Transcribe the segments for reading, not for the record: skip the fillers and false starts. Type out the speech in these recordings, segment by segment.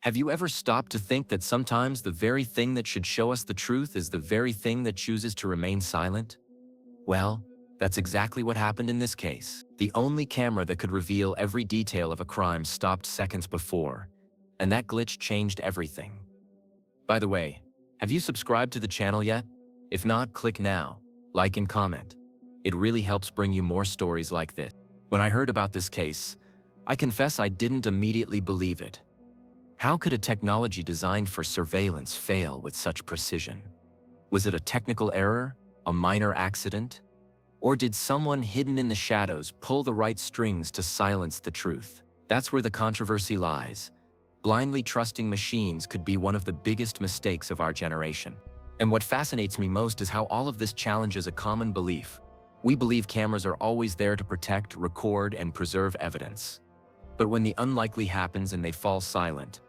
Have you ever stopped to think that sometimes the very thing that should show us the truth is the very thing that chooses to remain silent? Well, that's exactly what happened in this case. The only camera that could reveal every detail of a crime stopped seconds before, and that glitch changed everything. By the way, have you subscribed to the channel yet? If not, click now, like and comment. It really helps bring you more stories like this. When I heard about this case, I confess I didn't immediately believe it. How could a technology designed for surveillance fail with such precision? Was it a technical error, a minor accident? Or did someone hidden in the shadows pull the right strings to silence the truth? That's where the controversy lies. Blindly trusting machines could be one of the biggest mistakes of our generation. And what fascinates me most is how all of this challenges a common belief. We believe cameras are always there to protect, record, and preserve evidence. But when the unlikely happens and they fall silent,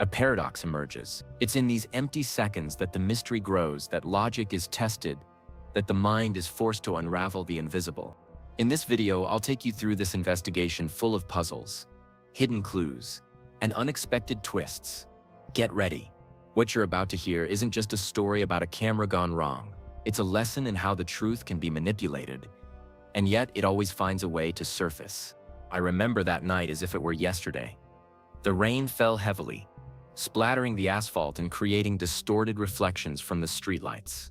a paradox emerges. It's in these empty seconds that the mystery grows, that logic is tested, that the mind is forced to unravel the invisible. In this video, I'll take you through this investigation full of puzzles, hidden clues, and unexpected twists. Get ready. What you're about to hear isn't just a story about a camera gone wrong. It's a lesson in how the truth can be manipulated, and yet it always finds a way to surface. I remember that night as if it were yesterday. The rain fell heavily, splattering the asphalt and creating distorted reflections from the streetlights.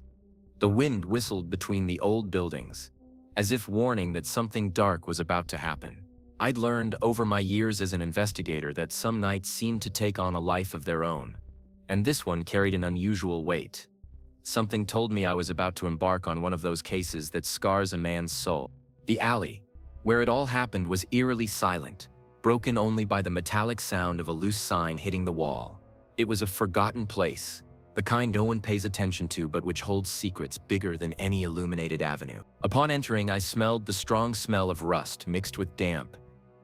The wind whistled between the old buildings, as if warning that something dark was about to happen. I'd learned over my years as an investigator that some nights seemed to take on a life of their own, and this one carried an unusual weight. Something told me I was about to embark on one of those cases that scars a man's soul. The alley, where it all happened, was eerily silent, broken only by the metallic sound of a loose sign hitting the wall. It was a forgotten place, the kind no one pays attention to but which holds secrets bigger than any illuminated avenue. Upon entering, I smelled the strong smell of rust mixed with damp,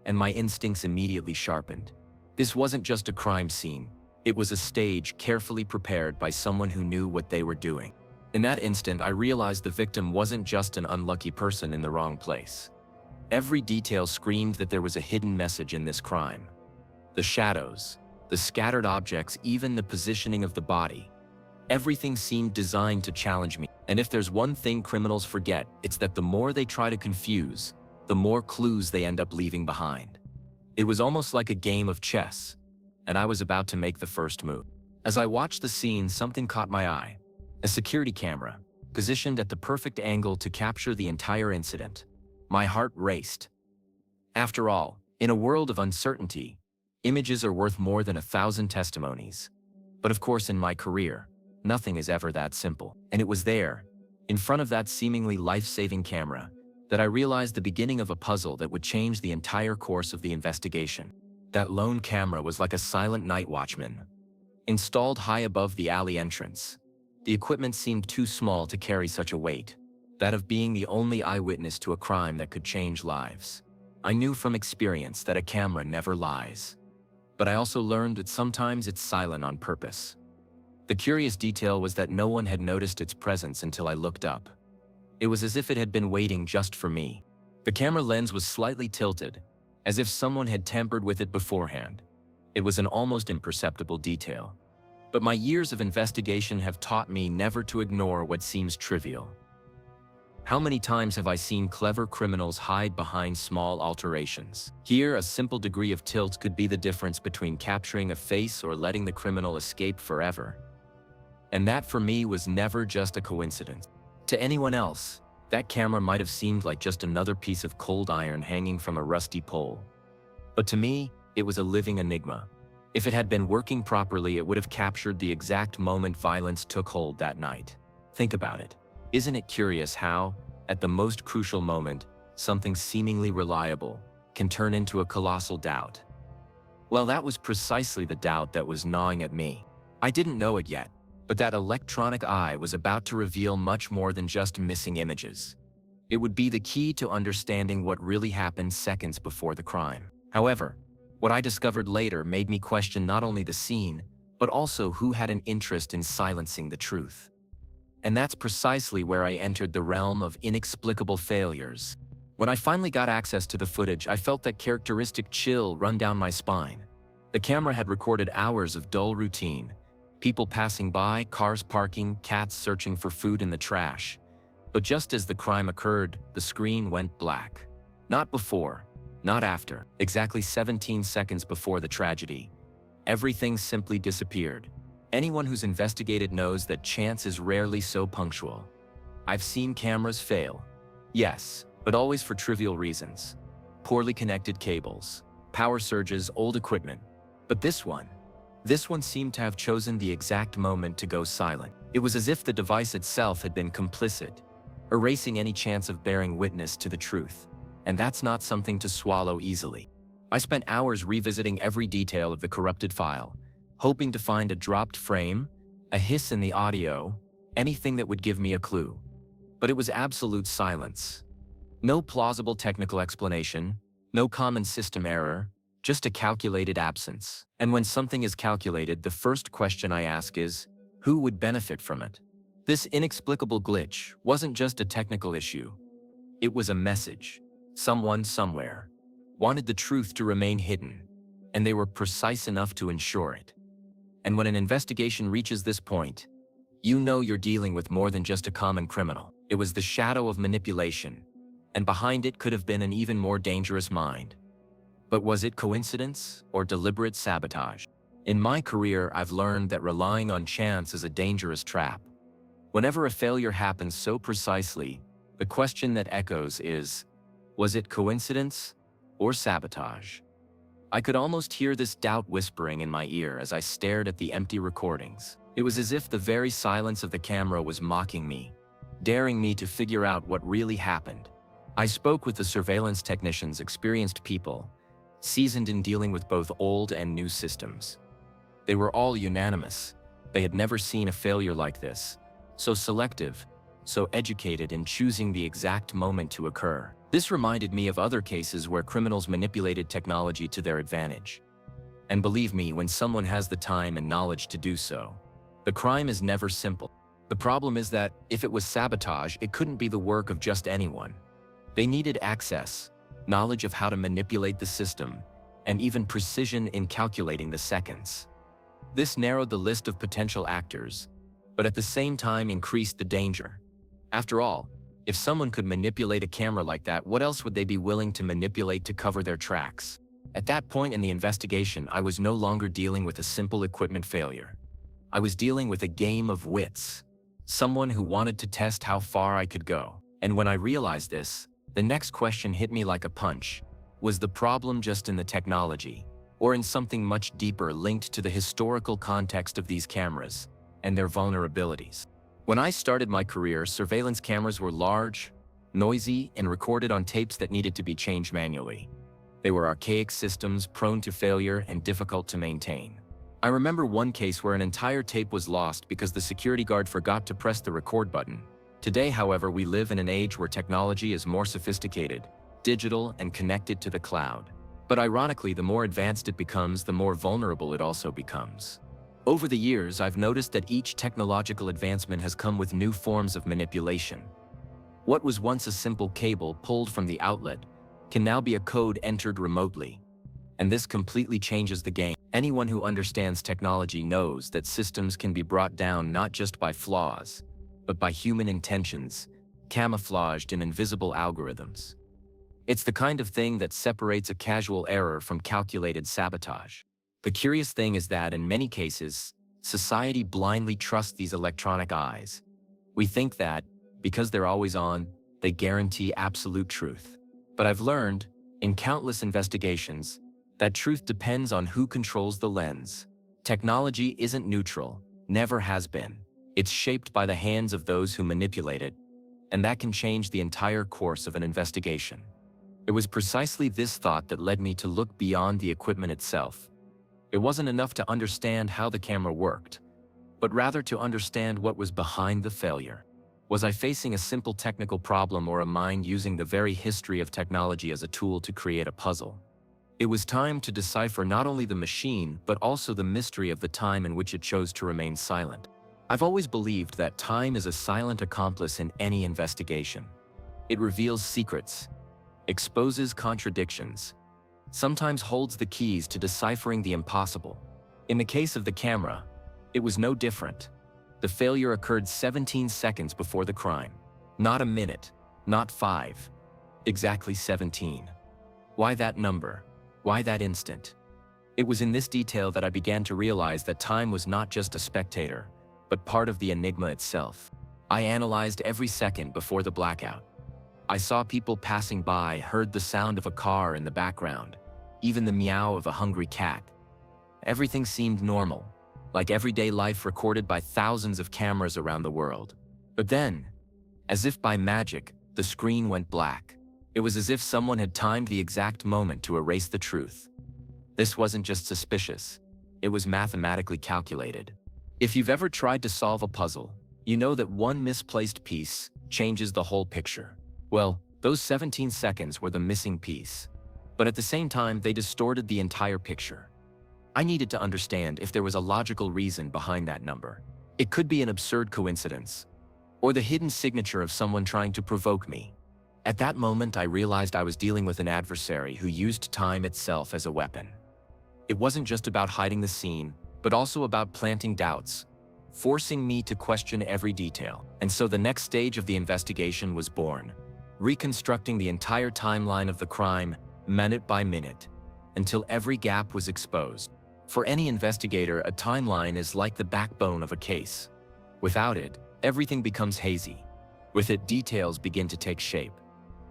and my instincts immediately sharpened. This wasn't just a crime scene. It was a stage carefully prepared by someone who knew what they were doing. In that instant, I realized the victim wasn't just an unlucky person in the wrong place. Every detail screamed that there was a hidden message in this crime. The shadows, the scattered objects, even the positioning of the body. Everything seemed designed to challenge me. And if there's one thing criminals forget, it's that the more they try to confuse, the more clues they end up leaving behind. It was almost like a game of chess, and I was about to make the first move. As I watched the scene, something caught my eye. A security camera, positioned at the perfect angle to capture the entire incident. My heart raced. After all, in a world of uncertainty, images are worth more than 1,000 testimonies. But of course, in my career, nothing is ever that simple. And it was there, in front of that seemingly life-saving camera, that I realized the beginning of a puzzle that would change the entire course of the investigation. That lone camera was like a silent night watchman, installed high above the alley entrance. The equipment seemed too small to carry such a weight, that of being the only eyewitness to a crime that could change lives. I knew from experience that a camera never lies, but I also learned that sometimes it's silent on purpose. The curious detail was that no one had noticed its presence until I looked up. It was as if it had been waiting just for me. The camera lens was slightly tilted, as if someone had tampered with it beforehand. It was an almost imperceptible detail. But my years of investigation have taught me never to ignore what seems trivial. How many times have I seen clever criminals hide behind small alterations? Here, a simple degree of tilt could be the difference between capturing a face or letting the criminal escape forever. And that, for me, was never just a coincidence. To anyone else, that camera might have seemed like just another piece of cold iron hanging from a rusty pole. But to me, it was a living enigma. If it had been working properly, it would have captured the exact moment violence took hold that night. Think about it. Isn't it curious how, at the most crucial moment, something seemingly reliable can turn into a colossal doubt? Well, that was precisely the doubt that was gnawing at me. I didn't know it yet, but that electronic eye was about to reveal much more than just missing images. It would be the key to understanding what really happened seconds before the crime. However, what I discovered later made me question not only the scene, but also who had an interest in silencing the truth. And that's precisely where I entered the realm of inexplicable failures. When I finally got access to the footage, I felt that characteristic chill run down my spine. The camera had recorded hours of dull routine. People passing by, cars parking, cats searching for food in the trash. But just as the crime occurred, the screen went black. Not before, not after, exactly 17 seconds before the tragedy. Everything simply disappeared. Anyone who's investigated knows that chance is rarely so punctual. I've seen cameras fail. Yes, but always for trivial reasons. Poorly connected cables, power surges, old equipment. But this one seemed to have chosen the exact moment to go silent. It was as if the device itself had been complicit, erasing any chance of bearing witness to the truth. And that's not something to swallow easily. I spent hours revisiting every detail of the corrupted file, hoping to find a dropped frame, a hiss in the audio, anything that would give me a clue. But it was absolute silence. No plausible technical explanation, no common system error, just a calculated absence. And when something is calculated, the first question I ask is, who would benefit from it? This inexplicable glitch wasn't just a technical issue. It was a message. Someone somewhere wanted the truth to remain hidden, and they were precise enough to ensure it. And when an investigation reaches this point, you know you're dealing with more than just a common criminal. It was the shadow of manipulation, and behind it could have been an even more dangerous mind. But was it coincidence or deliberate sabotage? In my career, I've learned that relying on chance is a dangerous trap. Whenever a failure happens so precisely, the question that echoes is, was it coincidence or sabotage? I could almost hear this doubt whispering in my ear as I stared at the empty recordings. It was as if the very silence of the camera was mocking me, daring me to figure out what really happened. I spoke with the surveillance technicians, experienced people, seasoned in dealing with both old and new systems. They were all unanimous. They had never seen a failure like this, so selective, so educated in choosing the exact moment to occur. This reminded me of other cases where criminals manipulated technology to their advantage. And believe me, when someone has the time and knowledge to do so, the crime is never simple. The problem is that if it was sabotage, it couldn't be the work of just anyone. They needed access, knowledge of how to manipulate the system, and even precision in calculating the seconds. This narrowed the list of potential actors, but at the same time increased the danger. After all, if someone could manipulate a camera like that, what else would they be willing to manipulate to cover their tracks? At that point in the investigation, I was no longer dealing with a simple equipment failure. I was dealing with a game of wits, someone who wanted to test how far I could go. And when I realized this, the next question hit me like a punch. Was the problem just in the technology, or in something much deeper linked to the historical context of these cameras and their vulnerabilities? When I started my career, surveillance cameras were large, noisy, and recorded on tapes that needed to be changed manually. They were archaic systems, prone to failure and difficult to maintain. I remember one case where an entire tape was lost because the security guard forgot to press the record button. Today, however, we live in an age where technology is more sophisticated, digital, and connected to the cloud. But ironically, the more advanced it becomes, the more vulnerable it also becomes. Over the years, I've noticed that each technological advancement has come with new forms of manipulation. What was once a simple cable pulled from the outlet can now be a code entered remotely. And this completely changes the game. Anyone who understands technology knows that systems can be brought down not just by flaws, but by human intentions, camouflaged in invisible algorithms. It's the kind of thing that separates a casual error from calculated sabotage. The curious thing is that in many cases, society blindly trusts these electronic eyes. We think that, because they're always on, they guarantee absolute truth. But I've learned, in countless investigations, that truth depends on who controls the lens. Technology isn't neutral, never has been. It's shaped by the hands of those who manipulate it, and that can change the entire course of an investigation. It was precisely this thought that led me to look beyond the equipment itself. It wasn't enough to understand how the camera worked, but rather to understand what was behind the failure. Was I facing a simple technical problem or a mind using the very history of technology as a tool to create a puzzle? It was time to decipher not only the machine, but also the mystery of the time in which it chose to remain silent. I've always believed that time is a silent accomplice in any investigation. It reveals secrets, exposes contradictions, sometimes holds the keys to deciphering the impossible. In the case of the camera, it was no different. The failure occurred 17 seconds before the crime. Not a minute, not 5. Exactly 17. Why that number? Why that instant? It was in this detail that I began to realize that time was not just a spectator, but part of the enigma itself. I analyzed every second before the blackout. I saw people passing by, heard the sound of a car in the background, even the meow of a hungry cat. Everything seemed normal, like everyday life recorded by thousands of cameras around the world. But then, as if by magic, the screen went black. It was as if someone had timed the exact moment to erase the truth. This wasn't just suspicious, it was mathematically calculated. If you've ever tried to solve a puzzle, you know that one misplaced piece changes the whole picture. Well, those 17 seconds were the missing piece. But at the same time, they distorted the entire picture. I needed to understand if there was a logical reason behind that number. It could be an absurd coincidence, or the hidden signature of someone trying to provoke me. At that moment, I realized I was dealing with an adversary who used time itself as a weapon. It wasn't just about hiding the scene, but also about planting doubts, forcing me to question every detail. And so the next stage of the investigation was born, reconstructing the entire timeline of the crime, minute by minute, until every gap was exposed. For any investigator, a timeline is like the backbone of a case. Without it, everything becomes hazy. With it, details begin to take shape.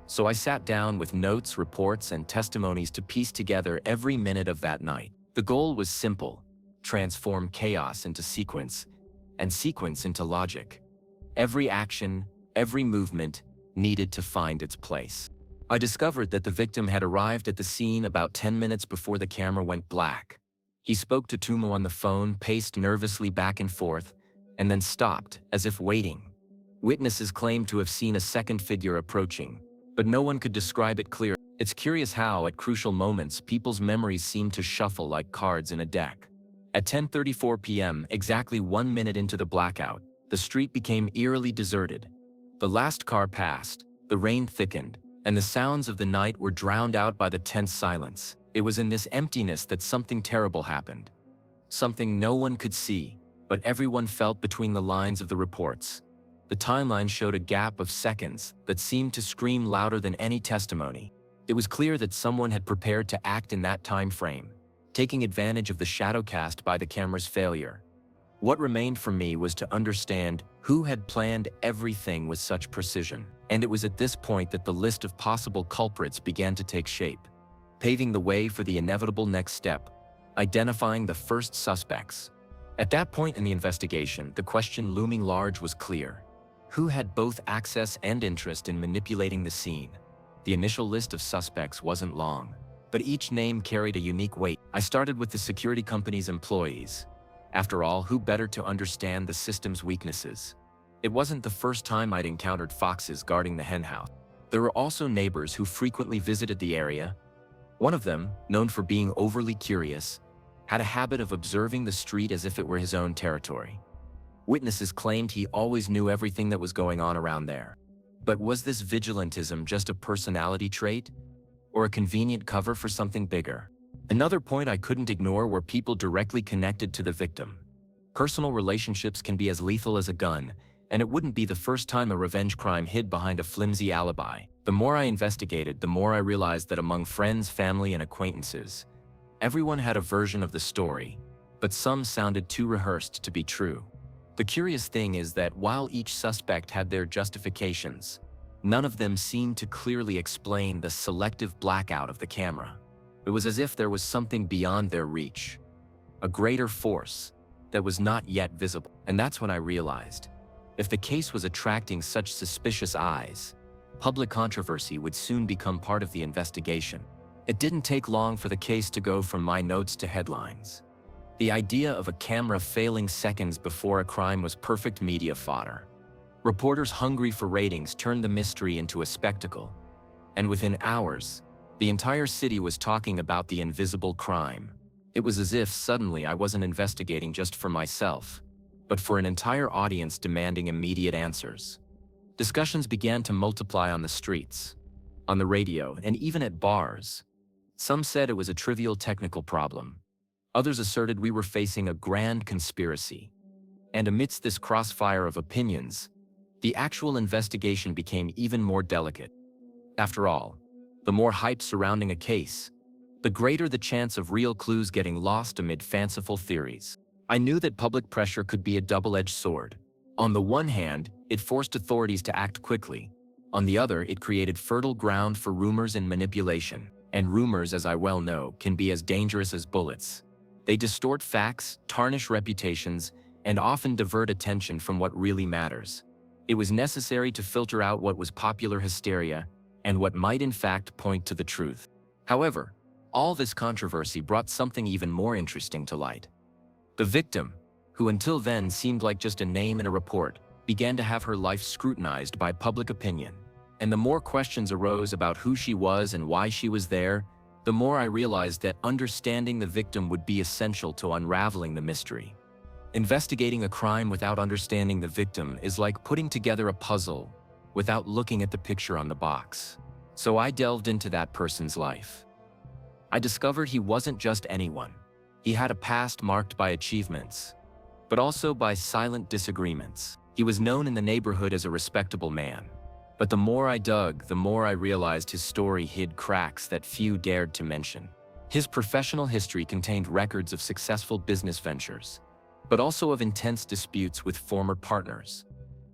So I sat down with notes, reports, and testimonies to piece together every minute of that night. The goal was simple: transform chaos into sequence, and sequence into logic. Every action, every movement needed to find its place. I discovered that the victim had arrived at the scene about 10 minutes before the camera went black. He spoke to Tumo on the phone, paced nervously back and forth, and then stopped, as if waiting. Witnesses claimed to have seen a second figure approaching, but no one could describe it clearly. It's curious how, at crucial moments, people's memories seem to shuffle like cards in a deck. At 10:34 p.m., exactly 1 minute into the blackout, the street became eerily deserted. The last car passed, the rain thickened, and the sounds of the night were drowned out by the tense silence. It was in this emptiness that something terrible happened. Something no one could see, but everyone felt between the lines of the reports. The timeline showed a gap of seconds that seemed to scream louder than any testimony. It was clear that someone had prepared to act in that time frame, taking advantage of the shadow cast by the camera's failure. What remained for me was to understand who had planned everything with such precision. And it was at this point that the list of possible culprits began to take shape, paving the way for the inevitable next step: identifying the first suspects. At that point in the investigation, the question looming large was clear: who had both access and interest in manipulating the scene? The initial list of suspects wasn't long, but each name carried a unique weight. I started with the security company's employees. After all, who better to understand the system's weaknesses? It wasn't the first time I'd encountered foxes guarding the henhouse. There were also neighbors who frequently visited the area. One of them, known for being overly curious, had a habit of observing the street as if it were his own territory. Witnesses claimed he always knew everything that was going on around there. But was this vigilantism just a personality trait, or a convenient cover for something bigger? Another point I couldn't ignore were people directly connected to the victim. Personal relationships can be as lethal as a gun, and it wouldn't be the first time a revenge crime hid behind a flimsy alibi. The more I investigated, the more I realized that among friends, family, and acquaintances, everyone had a version of the story, but some sounded too rehearsed to be true. The curious thing is that while each suspect had their justifications, none of them seemed to clearly explain the selective blackout of the camera. It was as if there was something beyond their reach, a greater force that was not yet visible. And that's when I realized, if the case was attracting such suspicious eyes, public controversy would soon become part of the investigation. It didn't take long for the case to go from my notes to headlines. The idea of a camera failing seconds before a crime was perfect media fodder. Reporters hungry for ratings turned the mystery into a spectacle. And within hours, the entire city was talking about the invisible crime. It was as if suddenly I wasn't investigating just for myself, but for an entire audience demanding immediate answers. Discussions began to multiply on the streets, on the radio, and even at bars. Some said it was a trivial technical problem. Others asserted we were facing a grand conspiracy. And amidst this crossfire of opinions, the actual investigation became even more delicate. After all, the more hype surrounding a case, the greater the chance of real clues getting lost amid fanciful theories. I knew that public pressure could be a double-edged sword. On the one hand, it forced authorities to act quickly. On the other, it created fertile ground for rumors and manipulation. And rumors, as I well know, can be as dangerous as bullets. They distort facts, tarnish reputations, and often divert attention from what really matters. It was necessary to filter out what was popular hysteria and what might in fact point to the truth. However, all this controversy brought something even more interesting to light. The victim, who until then seemed like just a name in a report, began to have her life scrutinized by public opinion. And the more questions arose about who she was and why she was there, the more I realized that understanding the victim would be essential to unraveling the mystery. Investigating a crime without understanding the victim is like putting together a puzzle without looking at the picture on the box. So I delved into that person's life. I discovered he wasn't just anyone. He had a past marked by achievements, but also by silent disagreements. He was known in the neighborhood as a respectable man. But the more I dug, the more I realized his story hid cracks that few dared to mention. His professional history contained records of successful business ventures, but also of intense disputes with former partners.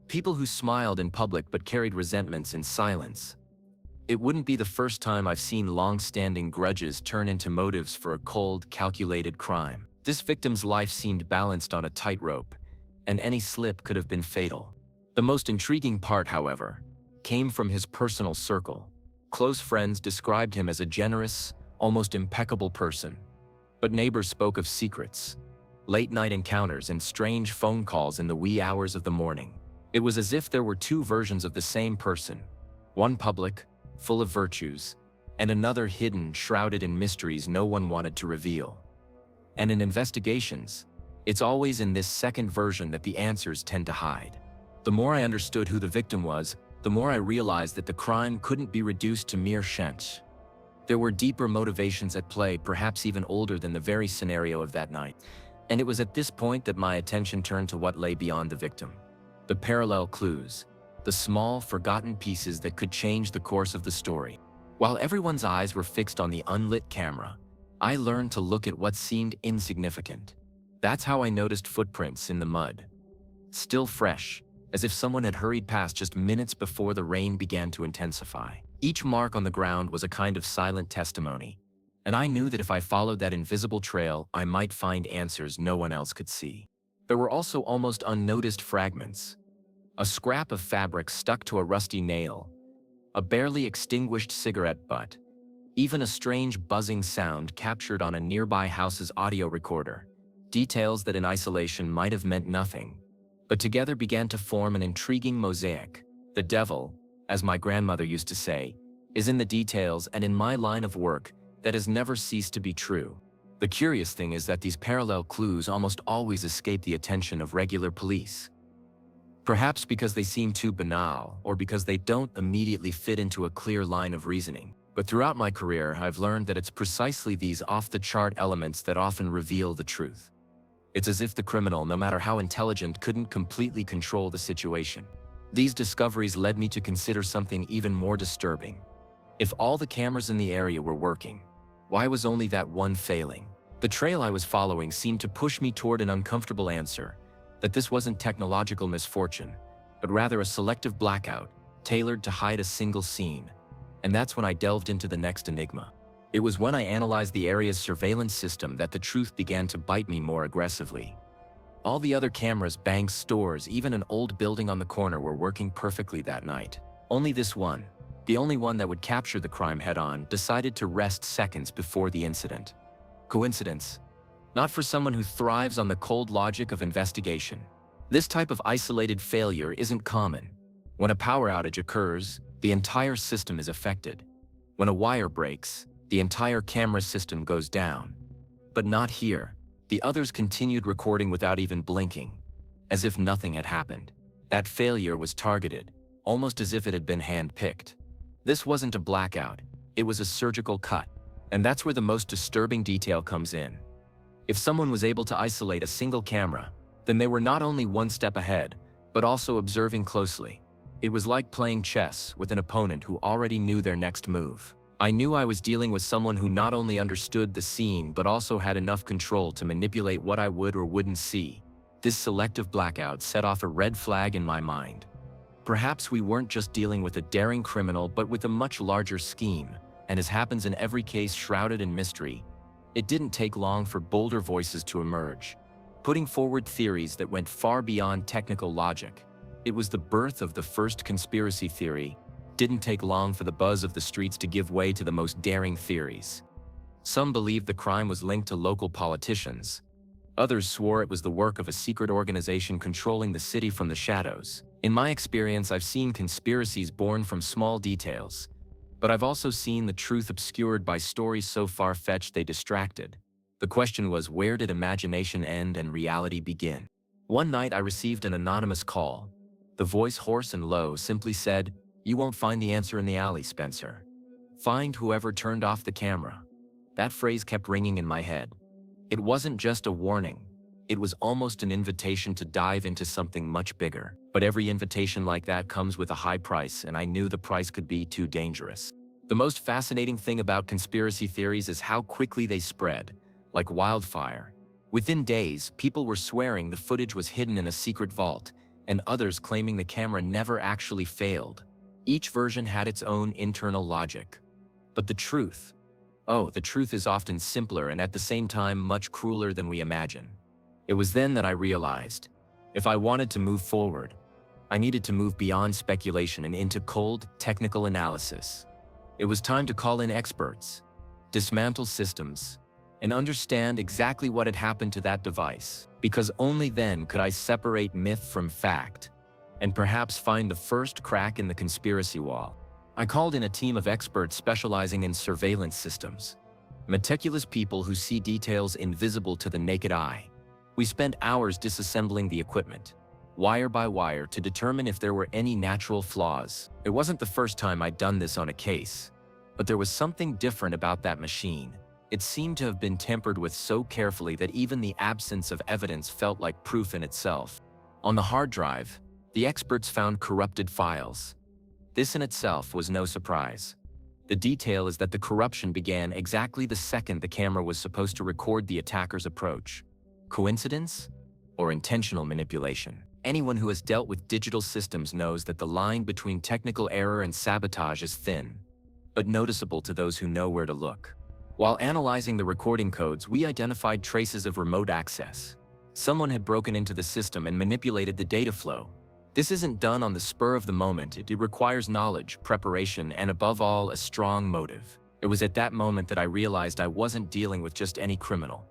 People who smiled in public but carried resentments in silence. It wouldn't be the first time I've seen long-standing grudges turn into motives for a cold, calculated crime. This victim's life seemed balanced on a tightrope, and any slip could have been fatal. The most intriguing part, however, came from his personal circle. Close friends described him as a generous, almost impeccable person. But neighbors spoke of secrets, late-night encounters, and strange phone calls in the wee hours of the morning. It was as if there were two versions of the same person, one public, full of virtues, and another hidden, shrouded in mysteries no one wanted to reveal. And in investigations, it's always in this second version that the answers tend to hide. The more I understood who the victim was, the more I realized that the crime couldn't be reduced to mere chance. There were deeper motivations at play, perhaps even older than the very scenario of that night. And it was at this point that my attention turned to what lay beyond the victim. The parallel clues, the small, forgotten pieces that could change the course of the story. While everyone's eyes were fixed on the unlit camera, I learned to look at what seemed insignificant. That's how I noticed footprints in the mud, still fresh, as if someone had hurried past just minutes before the rain began to intensify. Each mark on the ground was a kind of silent testimony, and I knew that if I followed that invisible trail, I might find answers no one else could see. There were also almost unnoticed fragments. A scrap of fabric stuck to a rusty nail, a barely extinguished cigarette butt, even a strange buzzing sound captured on a nearby house's audio recorder. Details that in isolation might have meant nothing, but together began to form an intriguing mosaic. The devil, as my grandmother used to say, is in the details, and in my line of work, that has never ceased to be true. The curious thing is that these parallel clues almost always escape the attention of regular police. Perhaps because they seem too banal, or because they don't immediately fit into a clear line of reasoning. But throughout my career, I've learned that it's precisely these off-the-chart elements that often reveal the truth. It's as if the criminal, no matter how intelligent, couldn't completely control the situation. These discoveries led me to consider something even more disturbing. If all the cameras in the area were working, why was only that one failing? The trail I was following seemed to push me toward an uncomfortable answer, that this wasn't technological misfortune, but rather a selective blackout, tailored to hide a single scene. And that's when I delved into the next enigma. It was when I analyzed the area's surveillance system that the truth began to bite me more aggressively. All the other cameras, banks, stores, even an old building on the corner were working perfectly that night. Only this one, the only one that would capture the crime head-on, decided to rest seconds before the incident. Coincidence? Not for someone who thrives on the cold logic of investigation. This type of isolated failure isn't common. When a power outage occurs, the entire system is affected. When a wire breaks, the entire camera system goes down. But not here. The others continued recording without even blinking, as if nothing had happened. That failure was targeted, almost as if it had been hand-picked. This wasn't a blackout, it was a surgical cut. And that's where the most disturbing detail comes in. If someone was able to isolate a single camera, then they were not only one step ahead, but also observing closely. It was like playing chess with an opponent who already knew their next move. I knew I was dealing with someone who not only understood the scene but also had enough control to manipulate what I would or wouldn't see. This selective blackout set off a red flag in my mind. Perhaps we weren't just dealing with a daring criminal but with a much larger scheme, and as happens in every case shrouded in mystery, it didn't take long for bolder voices to emerge, putting forward theories that went far beyond technical logic. It was the birth of the first conspiracy theory. Didn't take long for the buzz of the streets to give way to the most daring theories. Some believed the crime was linked to local politicians. Others swore it was the work of a secret organization controlling the city from the shadows. In my experience, I've seen conspiracies born from small details, but I've also seen the truth obscured by stories so far-fetched they distracted. The question was, where did imagination end and reality begin? One night I received an anonymous call. The voice, hoarse and low, simply said, "You won't find the answer in the alley, Spencer. Find whoever turned off the camera." That phrase kept ringing in my head. It wasn't just a warning. It was almost an invitation to dive into something much bigger. But every invitation like that comes with a high price, and I knew the price could be too dangerous. The most fascinating thing about conspiracy theories is how quickly they spread, like wildfire. Within days, people were swearing the footage was hidden in a secret vault, and others claiming the camera never actually failed. Each version had its own internal logic. But the truth is often simpler and at the same time much crueler than we imagine. It was then that I realized, if I wanted to move forward, I needed to move beyond speculation and into cold, technical analysis. It was time to call in experts, dismantle systems, and understand exactly what had happened to that device, because only then could I separate myth from fact, and perhaps find the first crack in the conspiracy wall. I called in a team of experts specializing in surveillance systems, meticulous people who see details invisible to the naked eye. We spent hours disassembling the equipment, wire by wire, to determine if there were any natural flaws. It wasn't the first time I'd done this on a case, but there was something different about that machine. It seemed to have been tampered with so carefully that even the absence of evidence felt like proof in itself. On the hard drive, the experts found corrupted files. This in itself was no surprise. The detail is that the corruption began exactly the second the camera was supposed to record the attacker's approach. Coincidence? Or intentional manipulation? Anyone who has dealt with digital systems knows that the line between technical error and sabotage is thin, but noticeable to those who know where to look. While analyzing the recording codes, we identified traces of remote access. Someone had broken into the system and manipulated the data flow. This isn't done on the spur of the moment. It requires knowledge, preparation, and above all, a strong motive. It was at that moment that I realized I wasn't dealing with just any criminal,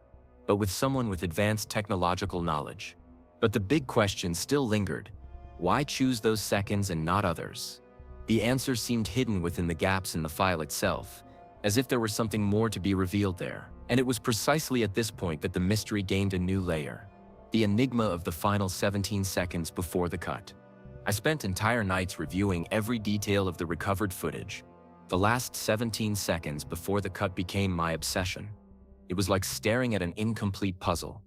but with someone with advanced technological knowledge. But the big question still lingered. Why choose those seconds and not others? The answer seemed hidden within the gaps in the file itself, as if there were something more to be revealed there. And it was precisely at this point that the mystery gained a new layer. The enigma of the final 17 seconds before the cut. I spent entire nights reviewing every detail of the recovered footage. The last 17 seconds before the cut became my obsession. It was like staring at an incomplete puzzle,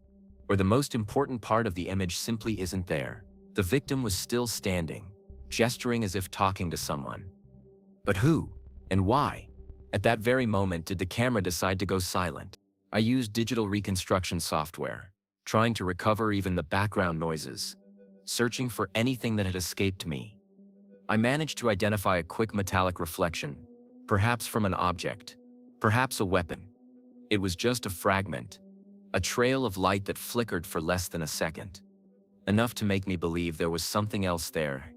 where the most important part of the image simply isn't there. The victim was still standing, gesturing as if talking to someone. But who? And why? At that very moment did the camera decide to go silent. I used digital reconstruction software, trying to recover even the background noises, searching for anything that had escaped me. I managed to identify a quick metallic reflection, perhaps from an object, perhaps a weapon. It was just a fragment, a trail of light that flickered for less than a second, enough to make me believe there was something else there,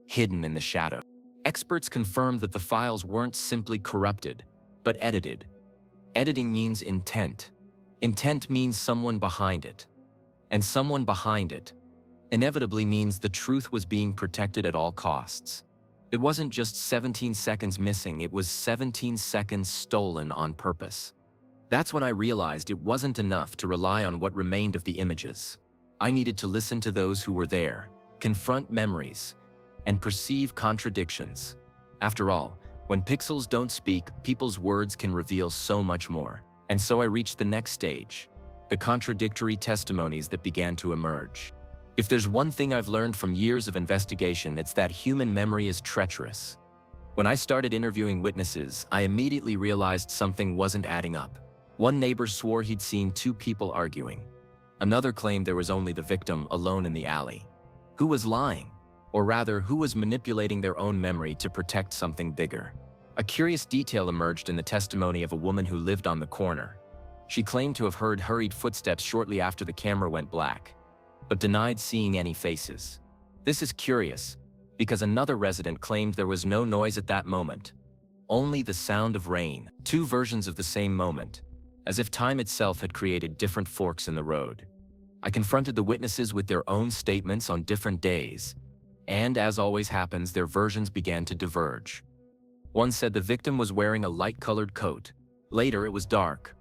hidden in the shadow. Experts confirmed that the files weren't simply corrupted, but edited. Editing means intent. Intent means someone behind it. And someone behind it inevitably means the truth was being protected at all costs. It wasn't just 17 seconds missing, it was 17 seconds stolen on purpose. That's when I realized it wasn't enough to rely on what remained of the images. I needed to listen to those who were there, confront memories, and perceive contradictions. After all, When pixels don't speak, people's words can reveal so much more. And so I reached the next stage, the contradictory testimonies that began to emerge. If there's one thing I've learned from years of investigation, it's that human memory is treacherous. When I started interviewing witnesses, I immediately realized something wasn't adding up. One neighbor swore he'd seen two people arguing. Another claimed there was only the victim alone in the alley. Who was lying? Or rather, who was manipulating their own memory to protect something bigger? A curious detail emerged in the testimony of a woman who lived on the corner. She claimed to have heard hurried footsteps shortly after the camera went black, but denied seeing any faces. This is curious, because another resident claimed there was no noise at that moment, only the sound of rain. Two versions of the same moment, as if time itself had created different forks in the road. I confronted the witnesses with their own statements on different days, and as always happens, their versions began to diverge. One said the victim was wearing a light-colored coat. Later, it was dark.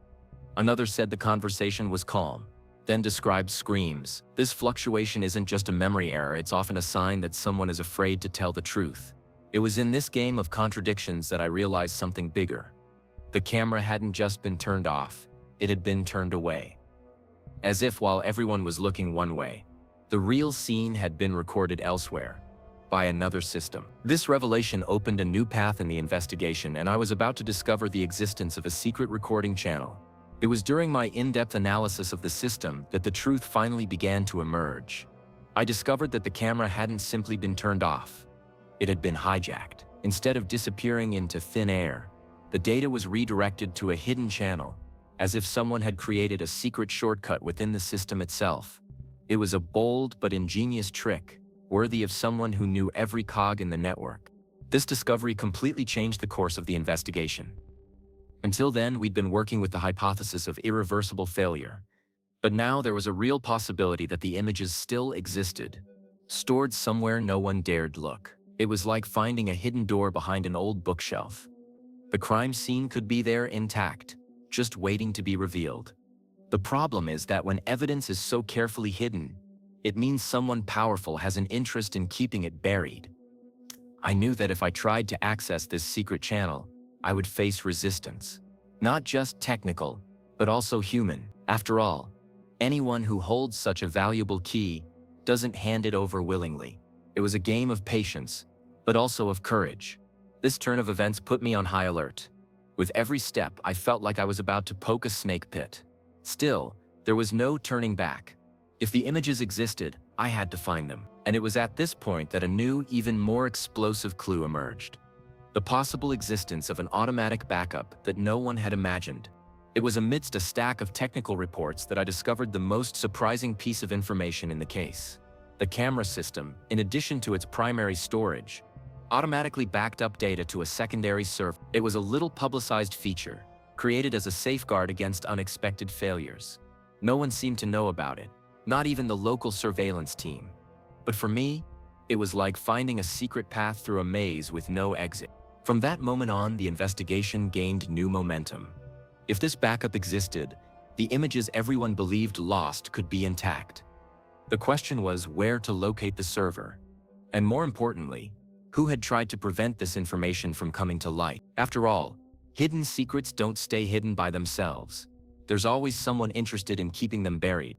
Another said the conversation was calm, then described screams. This fluctuation isn't just a memory error, it's often a sign that someone is afraid to tell the truth. It was in this game of contradictions that I realized something bigger. The camera hadn't just been turned off, it had been turned away. As if while everyone was looking one way, the real scene had been recorded elsewhere, by another system. This revelation opened a new path in the investigation, and I was about to discover the existence of a secret recording channel. It was during my in-depth analysis of the system that the truth finally began to emerge. I discovered that the camera hadn't simply been turned off. It had been hijacked. Instead of disappearing into thin air, the data was redirected to a hidden channel, as if someone had created a secret shortcut within the system itself. It was a bold but ingenious trick, worthy of someone who knew every cog in the network. This discovery completely changed the course of the investigation. Until then, we'd been working with the hypothesis of irreversible failure. But now there was a real possibility that the images still existed, stored somewhere no one dared look. It was like finding a hidden door behind an old bookshelf. The crime scene could be there intact, just waiting to be revealed. The problem is that when evidence is so carefully hidden, it means someone powerful has an interest in keeping it buried. I knew that if I tried to access this secret channel, I would face resistance. Not just technical, but also human. After all, anyone who holds such a valuable key doesn't hand it over willingly. It was a game of patience, but also of courage. This turn of events put me on high alert. With every step, I felt like I was about to poke a snake pit. Still, there was no turning back. If the images existed, I had to find them. And it was at this point that a new, even more explosive clue emerged. The possible existence of an automatic backup that no one had imagined. It was amidst a stack of technical reports that I discovered the most surprising piece of information in the case. The camera system, in addition to its primary storage, automatically backed up data to a secondary server. It was a little publicized feature, created as a safeguard against unexpected failures. No one seemed to know about it, not even the local surveillance team. But for me, it was like finding a secret path through a maze with no exit. From that moment on, the investigation gained new momentum. If this backup existed, the images everyone believed lost could be intact. The question was where to locate the server, and more importantly, who had tried to prevent this information from coming to light. After all, hidden secrets don't stay hidden by themselves. There's always someone interested in keeping them buried.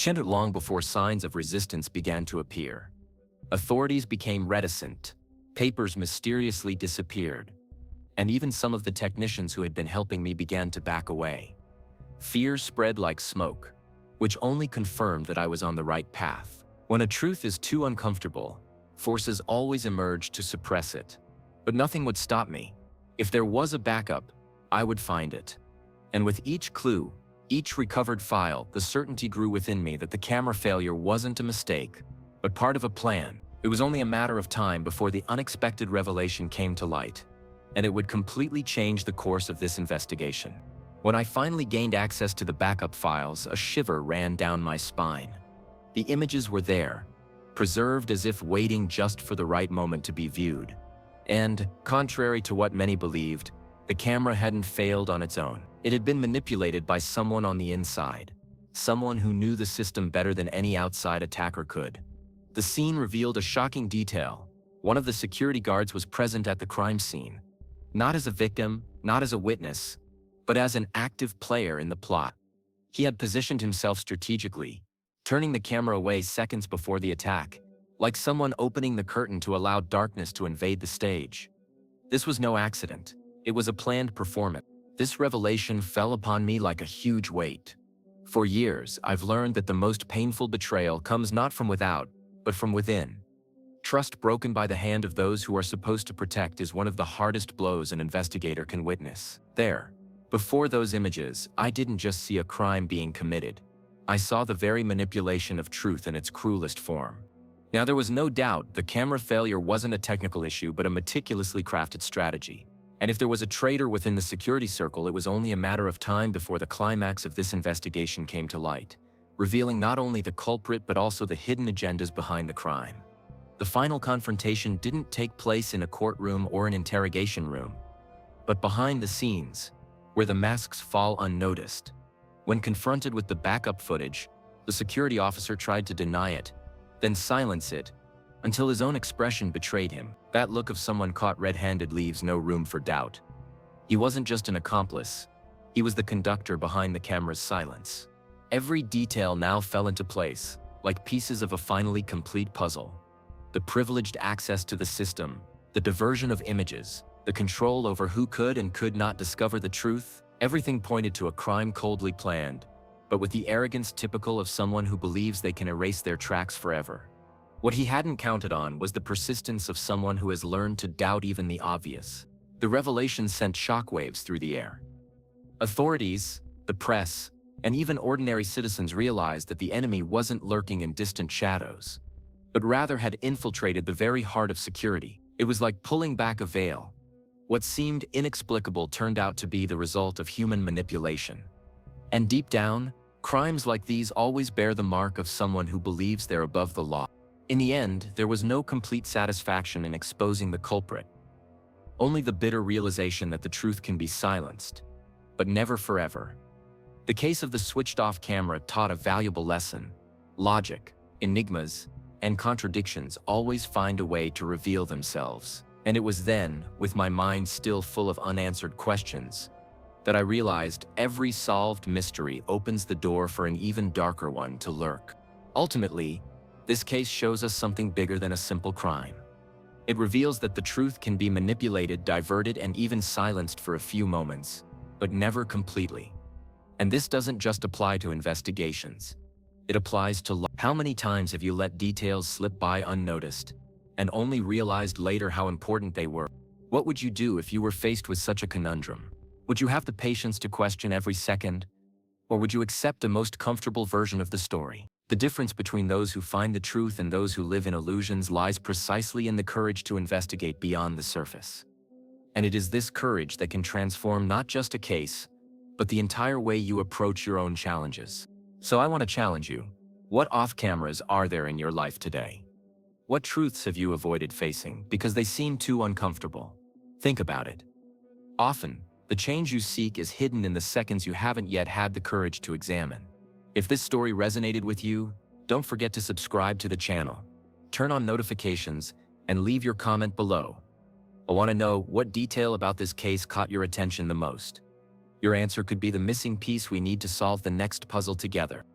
Long before signs of resistance began to appear, authorities became reticent, papers mysteriously disappeared, and even some of the technicians who had been helping me began to back away. Fear spread like smoke, which only confirmed that I was on the right path. When a truth is too uncomfortable, forces always emerge to suppress it. But nothing would stop me. If there was a backup, I would find it. And with each clue, each recovered file, the certainty grew within me that the camera failure wasn't a mistake, but part of a plan. It was only a matter of time before the unexpected revelation came to light, and it would completely change the course of this investigation. When I finally gained access to the backup files, a shiver ran down my spine. The images were there, preserved as if waiting just for the right moment to be viewed. And, contrary to what many believed, the camera hadn't failed on its own. It had been manipulated by someone on the inside, someone who knew the system better than any outside attacker could. The scene revealed a shocking detail. One of the security guards was present at the crime scene, Not as a victim, not as a witness, but as an active player in the plot. He had positioned himself strategically, turning the camera away seconds before the attack, like someone opening the curtain to allow darkness to invade the stage. This was no accident. It was a planned performance. This revelation fell upon me like a huge weight. For years, I've learned that the most painful betrayal comes not from without, but from within. Trust broken by the hand of those who are supposed to protect is one of the hardest blows an investigator can witness. There, before those images, I didn't just see a crime being committed. I saw the very manipulation of truth in its cruelest form. Now, there was no doubt the camera failure wasn't a technical issue but a meticulously crafted strategy. And if there was a traitor within the security circle, it was only a matter of time before the climax of this investigation came to light, revealing not only the culprit but also the hidden agendas behind the crime. The final confrontation didn't take place in a courtroom or an interrogation room, but behind the scenes, where the masks fall unnoticed. When confronted with the backup footage, the security officer tried to deny it, then silence it, until his own expression betrayed him. That look of someone caught red-handed leaves no room for doubt. He wasn't just an accomplice, he was the conductor behind the camera's silence. Every detail now fell into place, like pieces of a finally complete puzzle. The privileged access to the system, the diversion of images, the control over who could and could not discover the truth, everything pointed to a crime coldly planned, but with the arrogance typical of someone who believes they can erase their tracks forever. What he hadn't counted on was the persistence of someone who has learned to doubt even the obvious. The revelation sent shockwaves through the air. Authorities, the press, and even ordinary citizens realized that the enemy wasn't lurking in distant shadows, but rather had infiltrated the very heart of security. It was like pulling back a veil. What seemed inexplicable turned out to be the result of human manipulation. And deep down, crimes like these always bear the mark of someone who believes they're above the law. In the end, there was no complete satisfaction in exposing the culprit. Only the bitter realization that the truth can be silenced, but never forever. The case of the switched-off camera taught a valuable lesson. Logic, enigmas, and contradictions always find a way to reveal themselves. And it was then, with my mind still full of unanswered questions, that I realized every solved mystery opens the door for an even darker one to lurk. Ultimately, this case shows us something bigger than a simple crime. It reveals that the truth can be manipulated, diverted, and even silenced for a few moments, but never completely. And this doesn't just apply to investigations. It applies to life. How many times have you let details slip by unnoticed, and only realized later how important they were? What would you do if you were faced with such a conundrum? Would you have the patience to question every second? Or would you accept a most comfortable version of the story? The difference between those who find the truth and those who live in illusions lies precisely in the courage to investigate beyond the surface. And it is this courage that can transform not just a case, but the entire way you approach your own challenges. So I want to challenge you. What off-cameras are there in your life today? What truths have you avoided facing because they seem too uncomfortable? Think about it. Often, the change you seek is hidden in the seconds you haven't yet had the courage to examine. If this story resonated with you, don't forget to subscribe to the channel, turn on notifications, and leave your comment below. I want to know what detail about this case caught your attention the most. Your answer could be the missing piece we need to solve the next puzzle together.